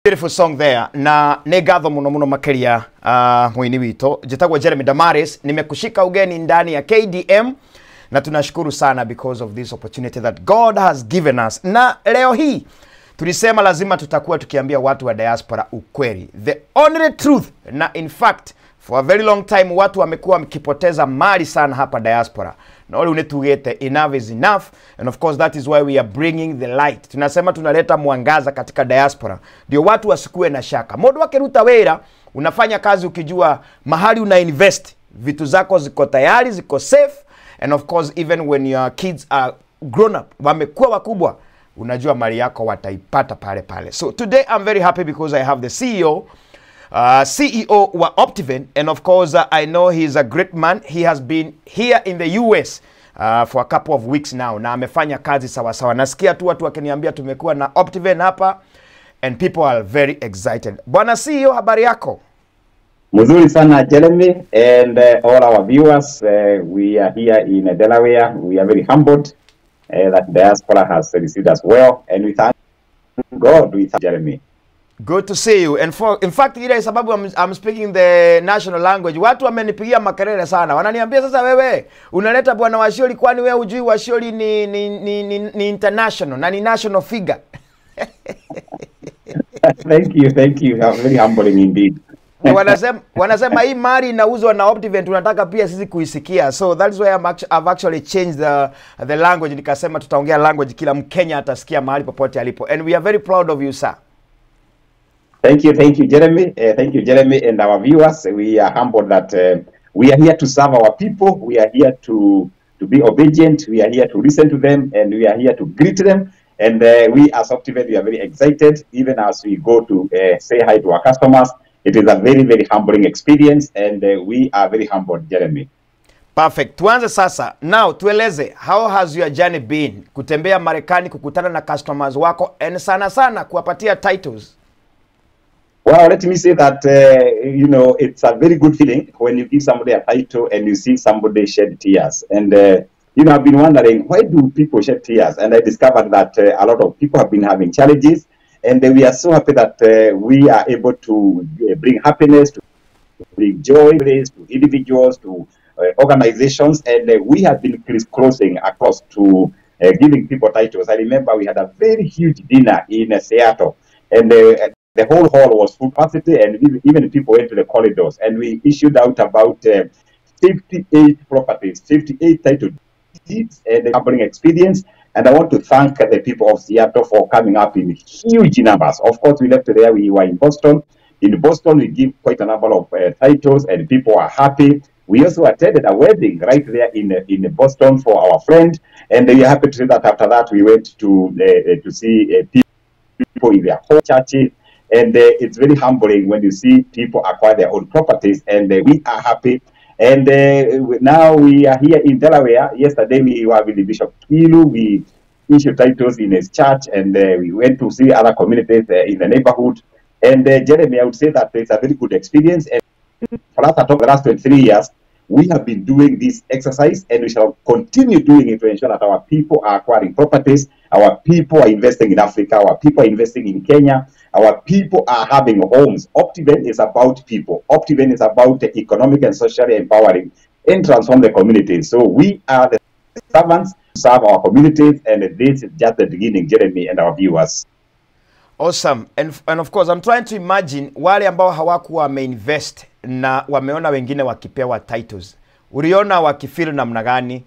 Beautiful song there. Na negatho muno makeria muini wito. Jitagwa Jeremy Damaris. Nimekushika ugeni ndani ya KDM. Na tunashukuru sana because of this opportunity that God has given us. Na leo hii tulisema lazima tutakuwa tukiambia watu wa diaspora ukweli. The only truth. Na in fact, for a very long time watu wamekuwa wakipoteza mali sana hapa diaspora. Na wale unetugete enough is enough, and of course that is why we are bringing the light. Tunasema tunaleta mwangaza katika diaspora. Ndio watu wasikue na shaka. Modo wake ruta wera, unafanya kazi ukijua mahali una invest. Vitu zako ziko tayari, ziko safe, and of course even when your kids are grown up, wamekuwa wakubwa, unajua mali yako wataipata pale pale. So today I'm very happy because I have the CEO wa Optiven, and of course I know he's a great man. He has been here in the US for a couple of weeks now, na amefanya kazi sawa sawa. Nasikia tu watu wakiniambia tumekuwa na Optiven hapa, and people are very excited. Bwana CEO, habari yako? Mzuri sana Jeremy, and all our viewers, we are here in Delaware. We are very humbled that diaspora has received us well, and we thank God. We thank Jeremy. Good to see you. And in fact, ile sababu I'm speaking the national language. Watu wamenipigia makelele sana. Wananiambia sasa wewe unaleta bwana Washoli, kwani wewe hujui Washoli ni international na ni national figure. Thank you. I'm very humbling indeed. wanasema hii mari inauzwa na Optiven, tunataka pia sisi kuisikia. So that is why I've actually changed the language. Nikasema tutaongea language kila Mkenya atasikia mahali popote alipo. And we are very proud of you, sir. Thank you, Jeremy. Thank you, Jeremy, and our viewers. We are humbled that we are here to serve our people. We are here to be obedient. We are here to listen to them, and we are here to greet them. And we as Optiven, we are very excited, even as we go to say hi to our customers. It is a very, very humbling experience, and we are very humbled, Jeremy. Perfect. Tuanze sasa. Now, tueleze, how has your journey been? Kutembea Marekani, kukutana na customers wako, and sana kuwapatia titles. Well, let me say that, you know, it's a very good feeling when you give somebody a title and you see somebody shed tears. And, you know, I've been wondering, why do people shed tears? And I discovered that a lot of people have been having challenges. And we are so happy that we are able to bring happiness, to bring joy to individuals, to organizations. And we have been crisscrossing across to giving people titles. I remember we had a very huge dinner in Seattle. And the whole hall was full capacity, and even people went to the corridors. And we issued out about 58 properties, 58 title deeds, and a humbling experience. And I want to thank the people of Seattle for coming up in huge numbers. Of course, we left there, we were in Boston. In Boston, we give quite a number of titles, and people are happy. We also attended a wedding right there in Boston for our friend. And we are happy to say that after that, we went to see people in their home churches. And it's very humbling when you see people acquire their own properties, and we are happy. And now we are here in Delaware. Yesterday we were with Bishop Kilu. We issued titles in his church, and we went to see other communities in the neighborhood. And Jeremy, I would say that it's a very good experience. And for us, the last 23 years, we have been doing this exercise, and we shall continue doing it to ensure that our people are acquiring properties, our people are investing in Africa, our people are investing in Kenya, our people are having homes. Optiven is about people. Optiven is about the economic and socially empowering and transform the communities. So we are the servants to serve our communities, and this is just the beginning, Jeremy and our viewers. Awesome. And of course, I'm trying to imagine wale ambao hawakuwa wameinvest na wameona wengine wakipewa titles. Uliona wakifeel namna gani?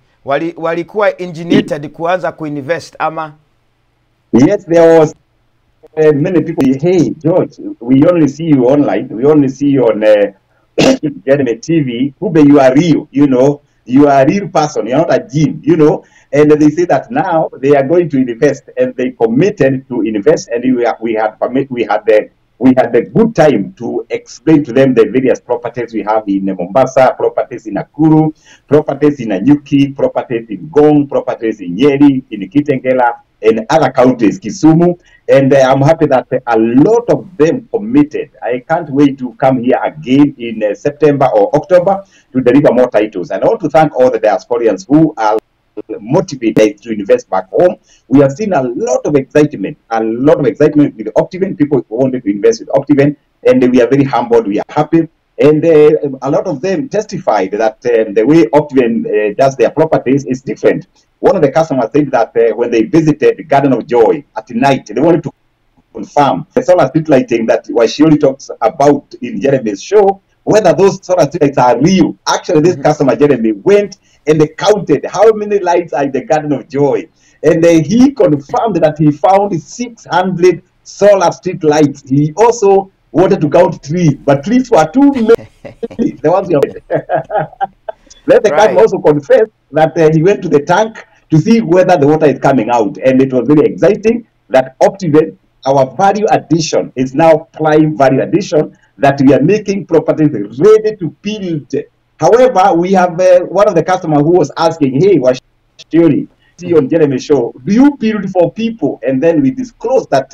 Walikuwa engineered kuanza kuinvest ama? Yes, there was many people. Hey, George, we only see you online. We only see you on Jeremy TV. Kube, you are real, you know. You are a real person. You're not a gym, you know. And they say that now they are going to invest, and they committed to invest. And we had the good time to explain to them the various properties we have in Mombasa, properties in Nakuru, properties in Nanyuki, properties in Gong, properties in Nyeri, in Kitengela, and other counties, Kisumu. And I'm happy that a lot of them committed. I can't wait to come here again in September or October to deliver more titles. And I want to thank all the diasporians who are motivated to invest back home. We have seen a lot of excitement with Optiven. People wanted to invest with Optiven, and we are very humbled. We are happy. And a lot of them testified that the way Optiven does their properties is different. One of the customers said that when they visited the Garden of Joy at night, they wanted to confirm the solar street lighting that Washiori talks about in Jeremy's show, whether those solar street lights are real. Actually, this customer, Jeremy, went and they counted how many lights are in the Garden of Joy. And he confirmed that he found 600 solar street lights. He also wanted to count trees, but trees were too many. The ones you Then the customer also confessed that he went to the tank to see whether the water is coming out. And it was very exciting that Optiven, our value addition, is now prime value addition, that we are making properties ready to build. However, we have one of the customers who was asking, hey, Washiori, see on Jeremy's show, do you build for people? And then we disclosed that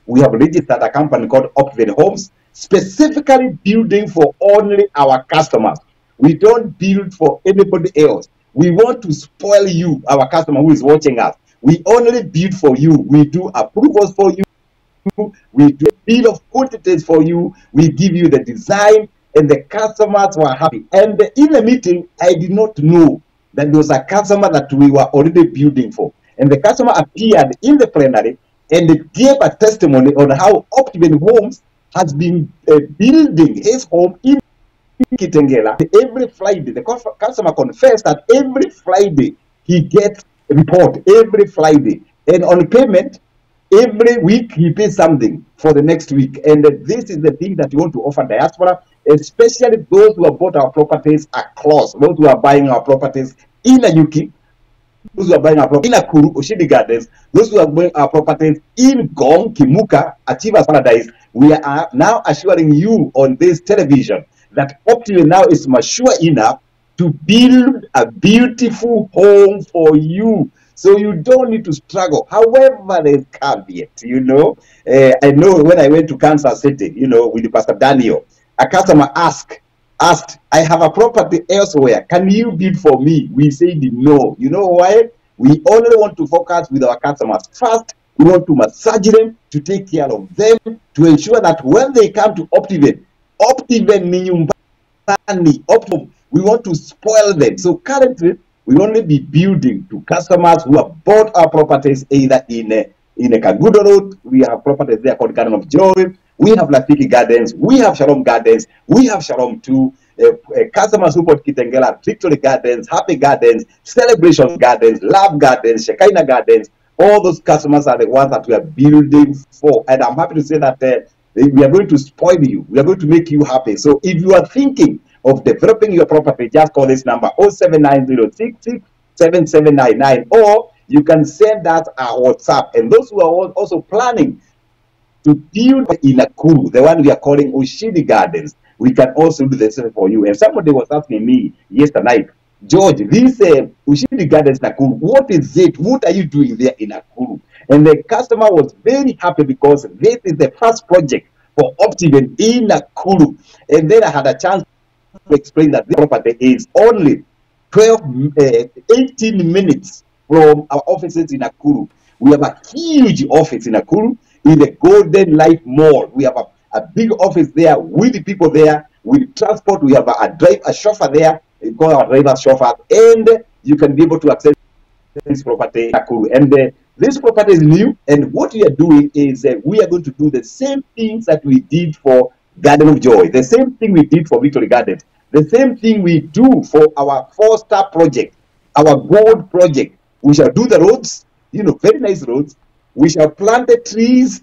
we have registered a company called Optiven Homes, specifically building for only our customers. We don't build for anybody else. We want to spoil you, our customer who is watching us. We only build for you. We do approvals for you. We do a bill of quantities for you. We give you the design, and the customers were happy. And in the meeting, I did not know that there was a customer that we were already building for. And the customer appeared in the plenary and gave a testimony on how Optiven Homes has been building his home in Kitengela. Every Friday, the customer confessed that every Friday he gets a report, every Friday. And on payment, every week he pays something for the next week. And this is the thing that we want to offer diaspora, especially those who have bought our properties across, those who are buying our properties in Ayuki, those who are buying our properties in Nakuru, Oshidi Gardens, those who are buying our properties in Gong, Kimuka, Achievers Paradise. We are now assuring you on this television that Optiven now is mature enough to build a beautiful home for you. So you don't need to struggle. However, there's caveat, I know when I went to Kansas City, with Pastor Daniel, a customer asked, I have a property elsewhere. Can you bid for me? We said no. You know why? We only want to focus with our customers. First, we want to massage them, to take care of them, to ensure that when they come to Optiven ni nyumbani, we want to spoil them. So currently, we only be building to customers who have bought our properties either in a Kagudo Road. We have properties there called Garden of Joy. We have Lafiki Gardens. We have Shalom Gardens. We have Shalom 2. Customers who bought Kitengela, Victory Gardens, Happy Gardens, Celebration Gardens, Love Gardens, Shekinah Gardens. All those customers are the ones that we are building for. And I'm happy to say that we are going to spoil you. We are going to make you happy. So if you are thinking of developing your property, just call this number 07906677799, or you can send us a WhatsApp. And those who are also planning to build in Nakuru, the one we are calling Oshidi Gardens, we can also do the same for you. And somebody was asking me yesterday night, George, this Oshidi Gardens Nakuru, what is it? What are you doing there in Nakuru? And the customer was very happy because this is the first project for Optiven in Nakuru. And then I had a chance to explain that this property is only 18 minutes from our offices in Nakuru. We have a huge office in Nakuru in the Golden Life Mall. We have a big office there with the people there, with transport. We have a chauffeur there. We call our driver chauffeur, and you can be able to access this property in Nakuru. And this property is new, and what we are doing is we are going to do the same things that we did for Garden of Joy, the same thing we did for Victory Gardens, the same thing we do for our 4-star project, our gold project. We shall do the roads, very nice roads. We shall plant the trees.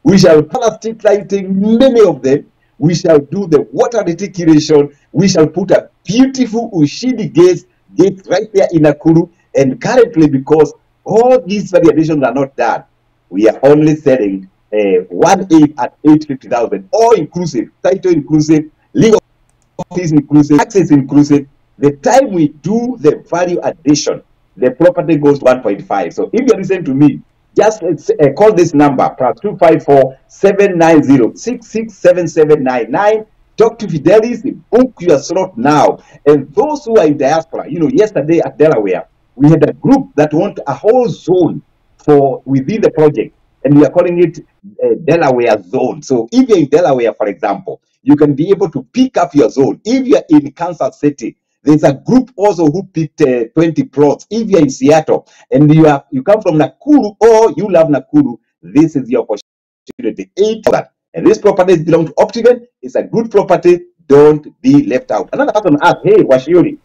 We shall plant street lighting, many of them. We shall do the water reticulation. We shall put a beautiful Ushidi gate right there in Nakuru. And currently, because all these variations are not done, we are only selling 1/8 at 850,000, all inclusive, title inclusive, legal fees inclusive, access inclusive. The time we do the value addition, the property goes to 1.5. So if you're listening to me, just call this number, +254 790 667799. Talk to Fidelis, book your slot now. And those who are in diaspora, yesterday at Delaware, we had a group that want a whole zone for within the project, and we are calling it Delaware zone. So if you're in Delaware, for example, you can be able to pick up your zone. If you're in Kansas City, there's a group also who picked 20 plots. If you're in Seattle and you come from Nakuru or you love Nakuru, this is your opportunity. 8,000. And this property belongs to Optiven. It's a good property. Don't be left out. Another person asked, hey, Washiori,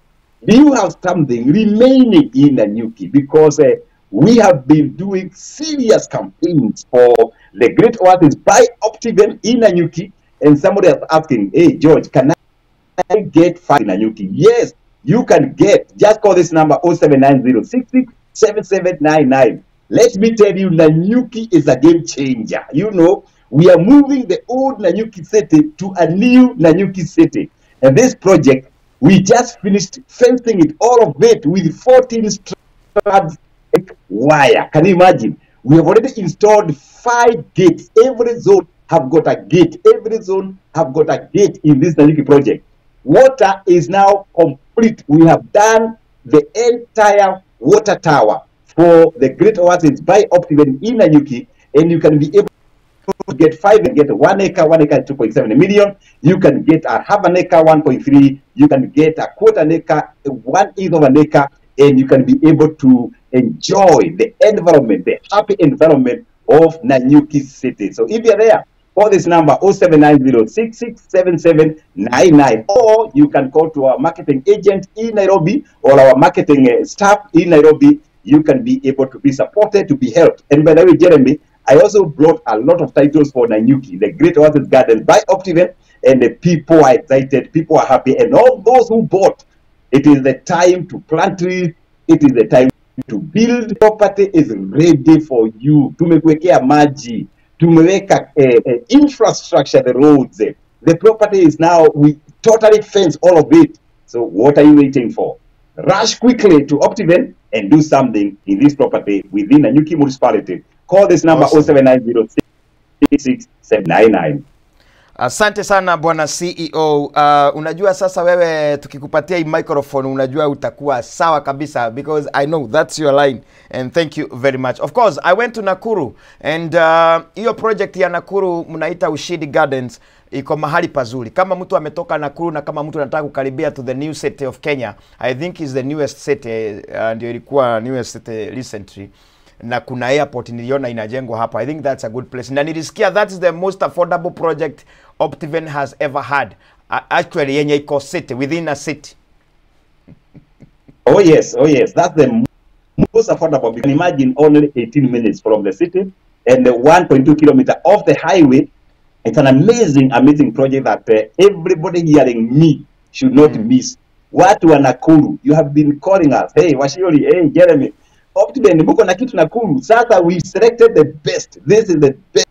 do you have something remaining in Nanyuki? Because we have been doing serious campaigns for the Great Oasis by Optiven in Nanyuki. And somebody is asking, hey, George, can I get 5 in Nanyuki? Yes, you can get. Just call this number 0790-667799. Let me tell you, Nanyuki is a game changer. You know, we are moving the old Nanyuki city to a new Nanyuki city. And this project, we just finished fencing it, all of it, with 14 strands wire. Can you imagine? We have already installed 5 gates. Every zone have got a gate. Every zone have got a gate in this Nanyuki project. Water is now complete. We have done the entire water tower for the Great Oasis by Optiven in Nanyuki, and you can be able to get 5 and get 1 acre. 1 acre is 2.7 million. You can get a half an acre, 1.3. You can get a quarter an acre, 1/8 of an acre, and you can be able to enjoy the environment, the happy environment of Nanyuki City. So if you're there, call this number 0790-667799, or you can call to our marketing agent in Nairobi or our marketing staff in Nairobi. You can be able to be supported, to be helped. And by the way, Jeremy, I also brought a lot of titles for Nanyuki, the Great Oasis Garden by Optiven, and the people are excited, people are happy, and all those who bought, it is the time to plant trees, it is the time to build. Property is ready for you. Tumekuwekea maji, tumeweka infrastructure, the roads. The property is now, we totally fence all of it. So what are you waiting for? Rush quickly to Optiven and do something in this property within Nanyuki municipality. Call this number 0790-667799. Asante sana bwana CEO. Unajua sasa wewe tukikupatia hii microphone unajua utakuwa sawa kabisa, because I know that's your line, and thank you very much. Of course, I went to Nakuru, and hiyo project ya Nakuru mnaita Ushidi Gardens iko mahali pazuri. Kama mtu ametoka Nakuru na kama mtu anataka kukaribia to the new city of Kenya, I think is the newest city, ndio ilikuwa newest city recently. Na kuna airport niliona inajengwa hapa. I think that's a good place. Na nilisikia that's the most affordable project Optiven has ever had. Actually, yenye iko city, within a city. Oh yes, that's the most affordable. You can imagine only 18 minutes from the city and the 1.2 kilometer off the highway. It's an amazing project that everybody hearing me should not miss. Watu wa Nakuru, you have been calling us. Hey, Washiori, hey, Jeremy. Optiven, muko na kitu Nakuru. Sasa we selected the best. This is the best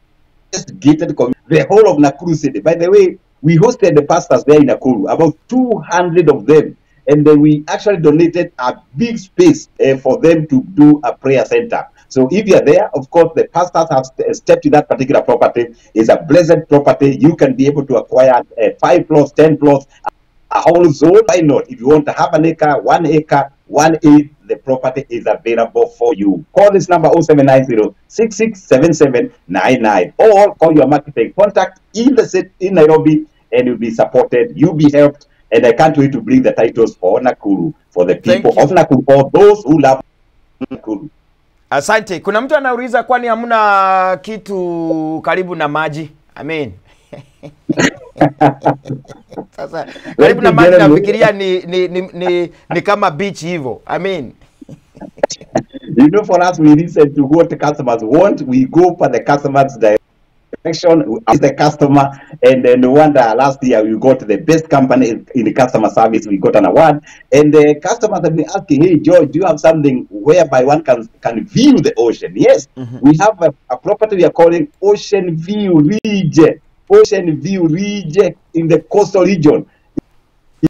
gated community, the whole of Nakuru City. By the way, we hosted the pastors there in Nakuru, about 200 of them. And then we actually donated a big space for them to do a prayer center. So if you're there, of course, the pastors have stepped to that particular property. It's a blessed property. You can be able to acquire 5 plots, 10 plots, a whole zone. Why not? If you want to have an acre, 1 acre, 1/8, the property is available for you. Call this number 0790-667799, or call your marketing contact in the city in Nairobi, and you'll be supported, you'll be helped. And I can't wait to bring the titles for Nakuru, for the people of Nakuru, for those who love Nakuru. Asante. Kuna mtu anauliza kwani hamna kitu karibu na maji? Amen. Sasa karibu na maji nafikiria ni kama beach hivyo. Amen. You know, for us, we listen to what the customers want. We go for the customers' direction. We ask the customer, and then no wonder last year we got the best company in the customer service. We got an award, and the customers have been asking, "Hey, George, do you have something whereby one can view the ocean?" Yes, we have a property we are calling Ocean View Ridge. Ocean View Ridge in the coastal region.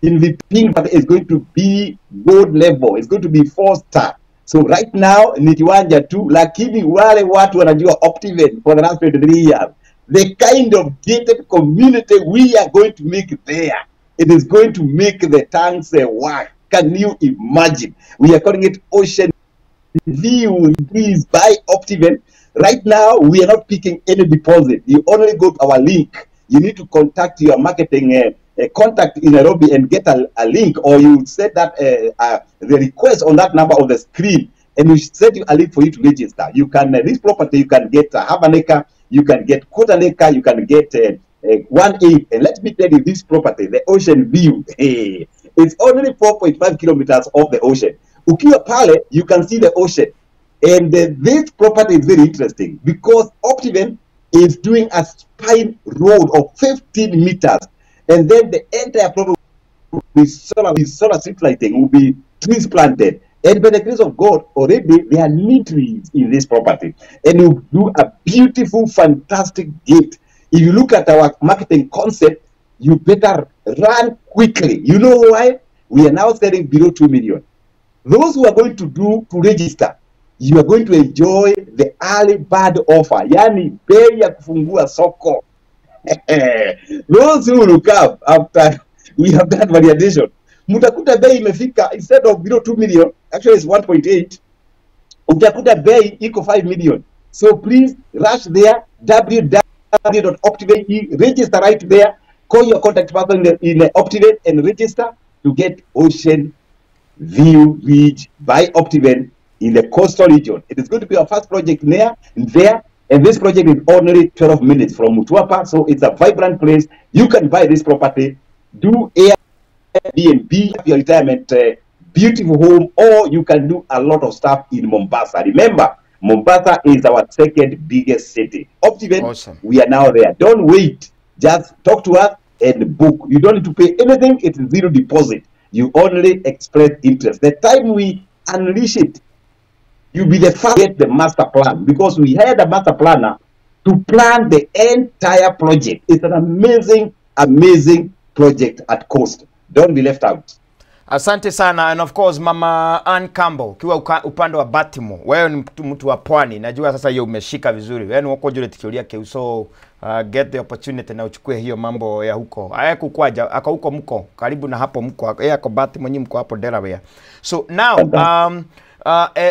In the pink, but it's going to be gold level. It's going to be 4-star. So right now ni kiwanja tu, lakini wale watu wanajua Optiven for the last 23 years. The kind of gated community we are going to make there, it is going to make the tanks work. Can you imagine? We are calling it Ocean View. Please buy Optiven. Right now, we are not picking any deposit. You only go to our link. You need to contact your marketing contact in Nairobi and get a link, or you set that the request on that number on the screen, and we set you a link for you to register. You can this property, you can get half an acre, you can get quarter an acre, you can get 1 acre. And let me tell you, this property, the Ocean View, hey, it's only 4.5 kilometers off the ocean. Ukiwa pale, you can see the ocean. And this property is very interesting because Optiven is doing a spine road of 15 meters. And then the entire property with solar street lighting will be trees planted. And by the grace of God, already there are neem trees in this property. And you do a beautiful, fantastic gate. If you look at our marketing concept, you better run quickly. You know why? We are now selling below 2 million. Those who are going to register, you are going to enjoy the early bird offer. Yani bei ya kufungua soko. Those who will look up after we have done validation, mutakuta bei imefika, instead of below 2 million, actually it's 1.8. Utakuta bei iko 5 million. So please rush there, www.optiven, register right there, call your contact person in Optiven and register to get Ocean View Ridge by Optiven in the coastal region. It is going to be our first project there, and this project is only 12 minutes from Mutuapa, so it's a vibrant place. You can buy this property, do Airbnb, your retirement, beautiful home, or you can do a lot of stuff in Mombasa. Remember, Mombasa is our second biggest city. Optiven, awesome. We are now there. Don't wait. Just talk to us and book. You don't need to pay anything. It's zero deposit. You only express interest. The time we unleash it, you'll be the first to get the master plan, because we hired a master planner to plan the entire project. It's an amazing, amazing project at cost. Don't be left out. Asante sana, and of course Mama Ann Campbell, kiwa upande wa Baltimore. Wewe ni mtu wa pwani. Najua sasa hiyo umeshika vizuri. Wewe ni wako jule tikio yake, so get the opportunity na uchukue hiyo mambo ya huko. Hayakukwaja aka huko mko karibu na hapo mko. Yeye ako Baltimore, nyinyi mko hapo Delaware. So now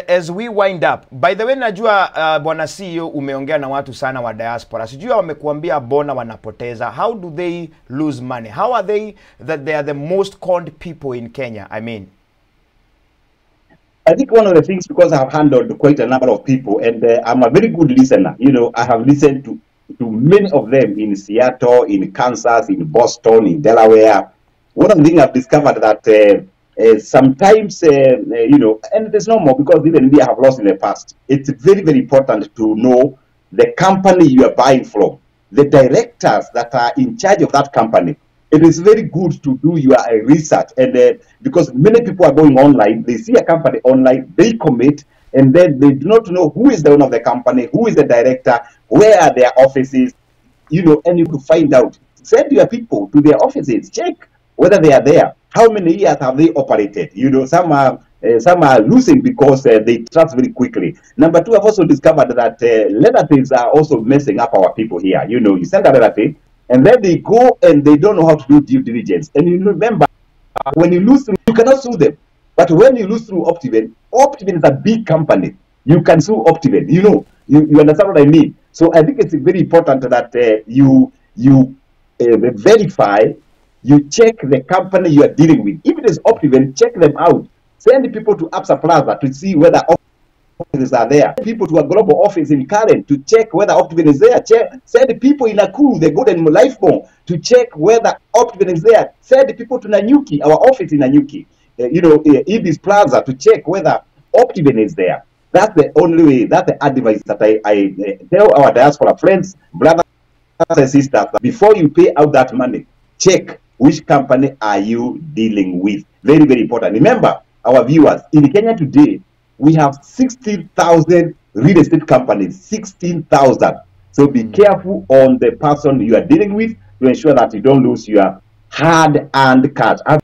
as we wind up, by the way, najua bwana CEO umeongea na watu sana wa diaspora. Sijui wamekuambia bona wanapoteza. How do they lose money? How are they that they are the most conned people in Kenya? I mean, I think one of the things, because I have handled quite a number of people, and I'm a very good listener. You know, I have listened to many of them in Seattle, in Kansas, in Boston, in Delaware. One of the things I've discovered that sometimes, you know, and there's no more, because even we have lost in the past. It's very, very important to know the company you are buying from, the directors that are in charge of that company. It is very good to do your research, and because many people are going online, they see a company online, they commit, and then they do not know who is the owner of the company, who is the director, where are their offices, you know, and you could find out. Send your people to their offices, check whether they are there. How many years have they operated? You know, some are losing because they trust very quickly. Number two, I've also discovered that relatives are also messing up our people here. You know, you send a relative, and then they go and they don't know how to do due diligence. And you remember, when you lose through, you cannot sue them. But when you lose through Optiven, Optiven is a big company. You can sue Optiven. You know, you understand what I mean? So I think it's very important that you verify. You check the company you are dealing with. If it is Optiven, check them out. Send people to Absa Plaza to see whether offices are there. Send people to a global office in Karen to check whether Optiven is there. Send people in Nakuru, the Golden Lifebone, to check whether Optiven is there. Send people to Nanyuki, our office in Nanyuki. You know, Ibis Plaza, to check whether Optiven is there. That's the only way. That's the advice that I tell our diaspora friends, brothers and sisters. Before you pay out that money, check which company are you dealing with. Very, very important. Remember, our viewers, in Kenya today, we have 16,000 real estate companies. 16,000. So be careful on the person you are dealing with to ensure that you don't lose your hard-earned cash. I'm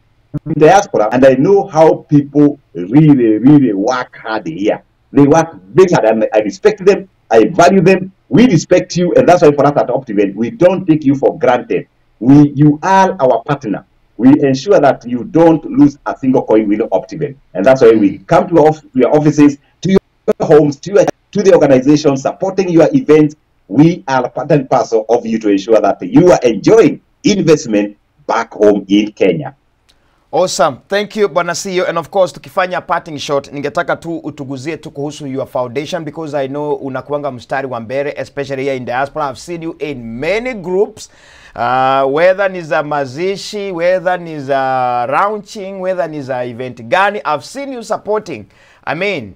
in diaspora, and I know how people really, really work hard here. They work very hard, and I respect them. I value them. We respect you, and that's why for us at Optiven, we don't take you for granted. You are our partner. we ensure that you don't lose a single coin with Optiven. And that's why we come to your offices, to your homes, to the organization, supporting your events. We are part and parcel of you to ensure that you are enjoying investment back home in Kenya. Awesome. Thank you, Bwana CEO. And of course, tukifanya parting shot, ningetaka tu utuguzie tu kuhusu your foundation, because I know unakuanga mstari wa mbele, especially here in diaspora. I've seen you in many groups, whether ni za mazishi, whether ni za launching, whether ni za event gani. I've seen you supporting. I mean,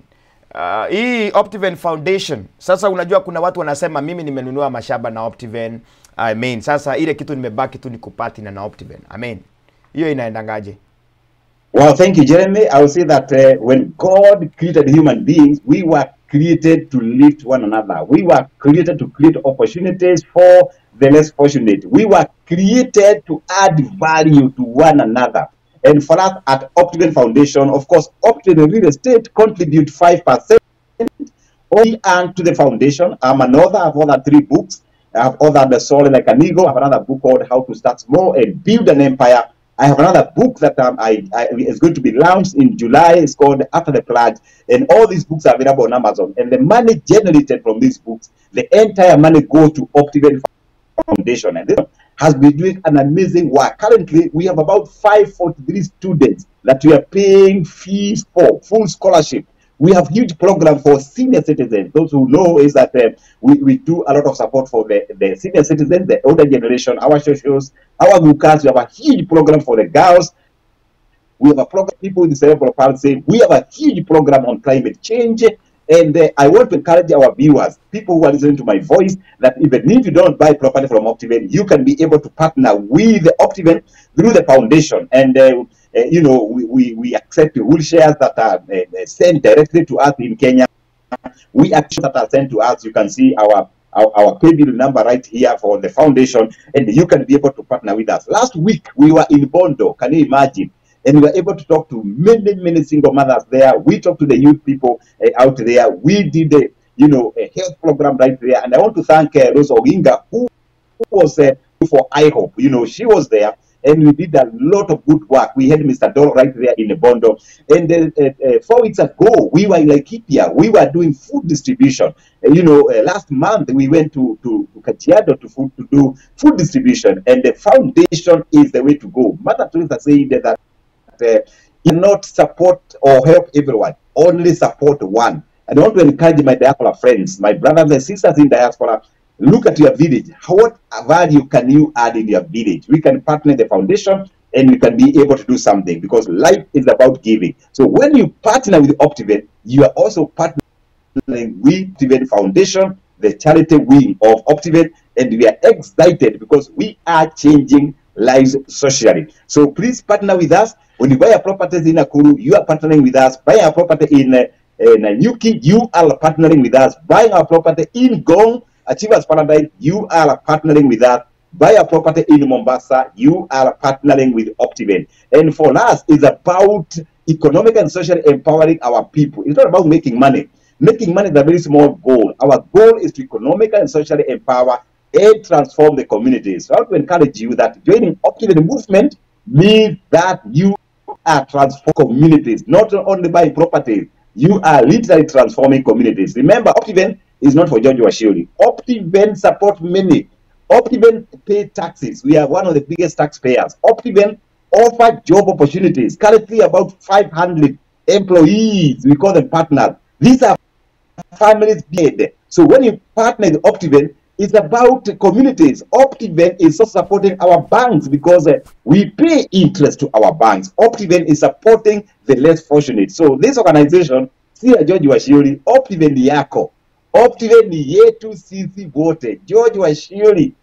hii Optiven Foundation. Sasa unajua kuna watu wanasema mimi nimenunua mashamba na Optiven. I mean, sasa ile kitu nimebaki tu ni kupati na Optiven. I mean, hiyo inaendangaje? Well, thank you, Jeremy. I will say that when God created human beings, we were created to lift one another. We were created to create opportunities for the less fortunate. We were created to add value to one another. And for us at Optiven Foundation, of course, Optiven Real Estate contribute 5% only and to the foundation. I'm an author. I've authored 3 books. I've authored The Soul Like an Eagle. I have another book called How to Start Small and Build an Empire. I have another book that is going to be launched in July. It's called After the Pledge. And all these books are available on Amazon. And the money generated from these books, the entire money goes to Optiven Foundation. And this has been doing an amazing work. Currently, we have about 543 students that we are paying fees for, full scholarship. We have huge program for senior citizens. Those who know is that we do a lot of support for the senior citizens, the older generation, our socials, our glucans. We have a huge program for the girls. We have a program for people with cerebral palsy. We have a huge program on climate change. And I want to encourage our viewers, people who are listening to my voice, that even if you don't buy property from Optiven, you can be able to partner with Optiven through the foundation. And you know, we accept wheelchairs that are sent directly to us in Kenya. We accept that are sent to us. You can see our pay bill number right here for the foundation, and you can be able to partner with us. Last week we were in Bondo. Can you imagine? And we were able to talk to many single mothers there. We talked to the youth people out there. We did a health program right there. And I want to thank Rose Oginga, who was for I Hope. You know, she was there. And we did a lot of good work. We had Mr. Dol right there in the Bondo. And 4 weeks ago, we were in Laikipia. We were doing food distribution. Last month, we went to Kajiado to do food distribution. And the foundation is the way to go. Mother Teresa said that you cannot support or help everyone. Only support one. And I want to encourage my diaspora friends, my brothers and sisters in diaspora. Look at your village. What value can you add in your village? We can partner the foundation and we can be able to do something, because life is about giving. So when you partner with Optiven, you are also partnering with Optiven Foundation, the charity wing of Optiven, and we are excited because we are changing lives socially. So please partner with us. When you buy a property in Nakuru, you are partnering with us. Buy a property in Nanyuki, you are partnering with us. Buying a property in Gong, Achievers Paradise, you are partnering with us. Buy a property in Mombasa, you are partnering with Optiven. And for us, it's about economic and socially empowering our people. It's not about making money. Making money is a very small goal. Our goal is to economically and socially empower and transform the communities. So I want to encourage you that joining Optiven movement means that you are transforming communities, not only buying properties. You are literally transforming communities. Remember, Optiven is not for George Washiri. Optiven support many. Optiven pay taxes. We are one of the biggest taxpayers. Optiven offer job opportunities. Currently about 500 employees. We call them partners. These are families paid. So when you partner with Optiven, it's about communities. Optiven is also supporting our banks because we pay interest to our banks. Optiven is supporting the less fortunate. So this organization, si ya George Washiri, Optiven ni yako. Optiven ni yetu sisi wote. George Washiri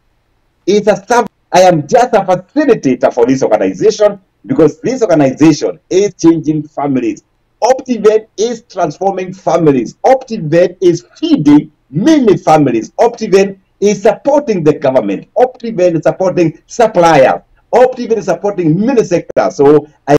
is a staff. I am just a facilitator for this organization because this organization is changing families. Optiven is transforming families. Optiven is feeding many families. Optiven is supporting the government. Optiven is supporting suppliers. Optiven is supporting many sectors. So I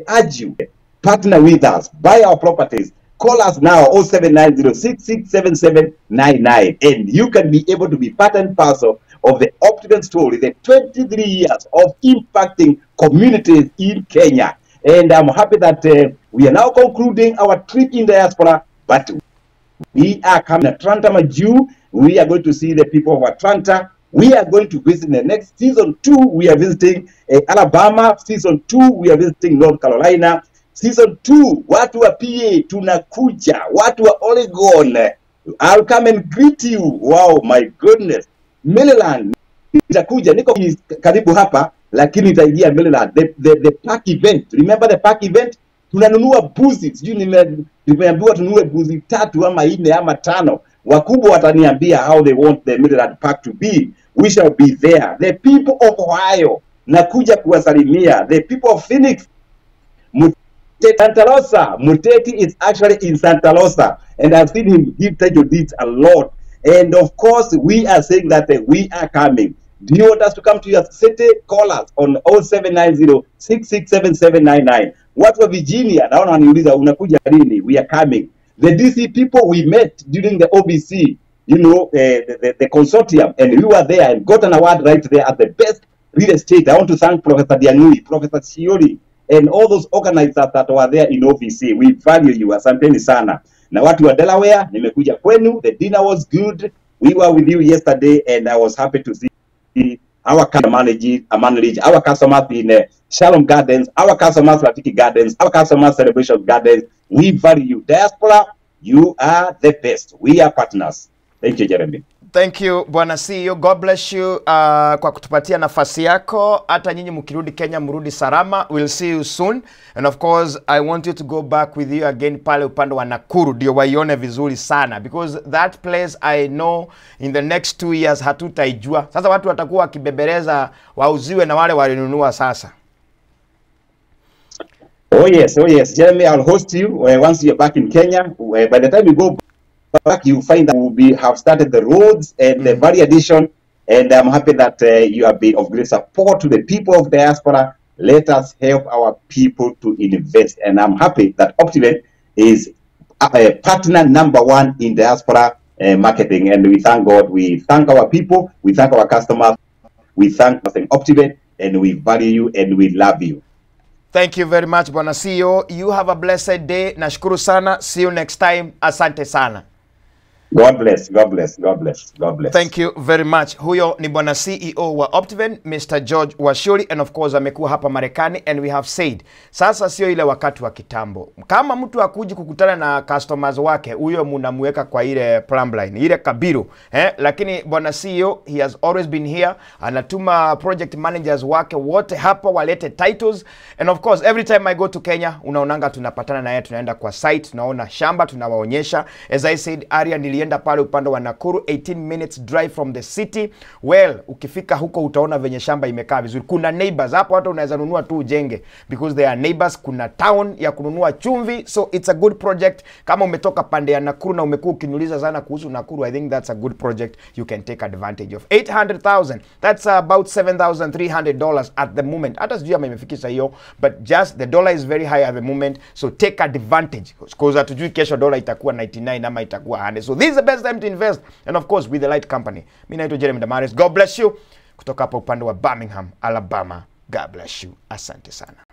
urge you, partner with us, buy our properties. Call us now, 07906677799, and you can be able to be part and parcel of the Optiven story, the 23 years of impacting communities in Kenya. And I'm happy that we are now concluding our trip in diaspora, but we are coming to Atlanta, Maju. We are going to see the people of Atlanta. We are going to visit the next season 2. We are visiting Alabama. Season 2, we are visiting North Carolina. Season 2, watu wa PA tunakuja, watu wa Oregon. I'll come and greet you. Wow, my goodness. Maryland, nitakuja, niko karibu hapa, lakini nitaingia Maryland. The park event. Remember the park event? Tunanunua buzi. Sijui nimeambiwa tununue buzi 3 ama 4 ama 5. Wakubwa wataniambia how they want the Maryland park to be. We shall be there. The people of Ohio, nakuja kuwasalimia. The people of Phoenix, Santa Rosa. Muteti is actually in Santa Rosa, and I've seen him give title deeds a lot. And of course, we are saying that we are coming. Do you want us to come to your city? Call us on 0790-667799. Watu wa Virginia, naona waniuliza unakuja lini? We are coming. The DC people we met during the OBC, you know, the consortium, and we were there and got an award right there at the best real estate. I want to thank Professor Dianui, Professor Shiori, and all those organizers that were there in OVC. We value you. Asanteni sana. Na watu wa Delaware, nimekuja kwenu. The dinner was good. We were with you yesterday, and I was happy to see our customers, our customers in Shalom Gardens, our customers Rafiki Gardens, our customers Celebration Gardens. We value you. Diaspora, you are the best. We are partners. Thank you, Jeremy. Thank you, Bwana CEO. God bless you kwa kutupatia nafasi yako. Hata nyinyi mkirudi Kenya mrudi salama. We'll see you soon. And of course, I want you to go back with you again pale upande wa Nakuru. Ndio waione vizuri sana. Because that place I know in the next 2 years hatutaijua. Sasa watu watakuwa wakibebereza wauziwe na wale walinunua sasa. Oh yes, Jeremy, I'll host you once you're back in Kenya. By the time you go back, you find that we have started the roads and the Valley Edition, and I'm happy that you have been of great support to the people of diaspora. Let us help our people to invest, and I'm happy that Optiven is partner #1 in diaspora marketing, and we thank God. We thank our people, we thank our customers, we thank Optiven, and we value you and we love you. Thank you very much, Bwana CEO. You have a blessed day. Nashukuru sana. See you next time. Asante sana. God bless, God bless, God bless, God bless. Thank you very much. Huyo ni Bwana CEO wa Optiven, Mr. George Washuri, and of course amekuwa hapa Marekani, and we have said, sasa sio ile wakati wa kitambo. Kama mtu akuji kukutana na customers wake, huyo mnamuweka kwa ile plumb line, ile kabiru. Lakini Bwana CEO, he has always been here. Anatuma project managers wake wote hapa walete titles. And of course, every time I go to Kenya, unaonanga tunapatana na yeye, tunaenda kwa site, tunaona shamba, tunawaonyesha. As I said, area nilienda pale upande wa Nakuru, 18 minutes drive from the city. Well, ukifika huko utaona venye shamba imekaa vizuri. Kuna neighbors hapo, hata unaweza nunua tu ujenge because they are neighbors. Kuna town ya kununua chumvi, so it's a good project. Kama umetoka pande ya Nakuru na umekuwa ukiniuliza sana kuhusu Nakuru, I think that's a good project you can take advantage of. 800,000, that's about $7,300 at the moment. Hata sijui ama imefikisha hiyo, but just the dollar is very high at the moment, so take advantage because hatujui kesho dollar itakuwa 99 ama itakuwa 100. So this is the best time to invest, and of course with the Light Company. Mimi naitwa Jeremy Damaris. God bless you kutoka hapa upande wa Birmingham, Alabama. God bless you. Asante sana.